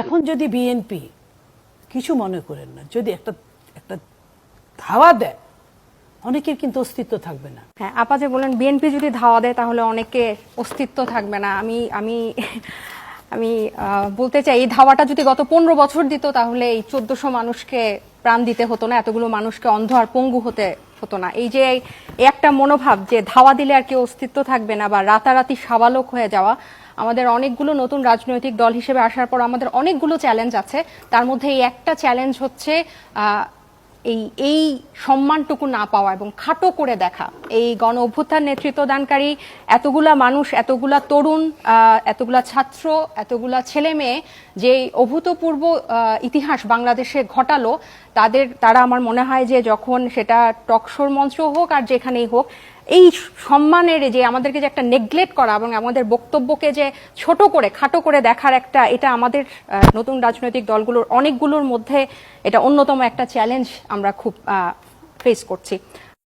এখন যদি বিএনপি কিছু মনে করেন না, যদি একটা একটা ধাওয়া দেয়, অনেকের কিন্তু অস্তিত্ব থাকবে না। হ্যাঁ, আপা যে বলেন বিএনপি যদি ধাওয়া দেয় তাহলে অনেকের অস্তিত্ব থাকবে না, আমি আমি আমি বলতে চাই এই ধাওয়াটা যদি গত 15 বছর দিত তাহলে এই 1400 মানুষকে প্রাণ দিতে হতো না, এতগুলো মানুষকে অন্ধ আর পঙ্গু হতে হতো না। এই যে একটা মনোভাব যে ধাওয়া দিলে আর কেউ অস্তিত্ব থাকবে না বা রাতারাতি সাবালক হয়ে যাওয়া, আমাদের অনেকগুলো নতুন রাজনৈতিক দল হিসেবে আসার পর আমাদের অনেকগুলো চ্যালেঞ্জ আছে। তার মধ্যে এই একটা চ্যালেঞ্জ হচ্ছে এই সম্মানটুকু না পাওয়া এবং খাটো করে দেখা। এই গণ অভ্যুত্থান নেতৃত্বদানকারী এতগুলা মানুষ, এতগুলা তরুণ, এতগুলা ছাত্র, এতগুলা ছেলে মেয়ে যে অভূতপূর্ব ইতিহাস বাংলাদেশে ঘটালো, তারা আমার মনে হয় যে যখন সেটা টকশোর মঞ্চ হোক আর যেখানেই হোক, এই সম্মানের যে আমাদেরকে যে একটা নেগলেক্ট করা এবং আমাদের বক্তব্যকে যে ছোট করে খাটো করে দেখার একটা, এটা আমাদের নতুন রাজনৈতিক দলগুলোর অনেকগুলোর মধ্যে এটা অন্যতম একটা চ্যালেঞ্জ আমরা খুব ফেস করছি।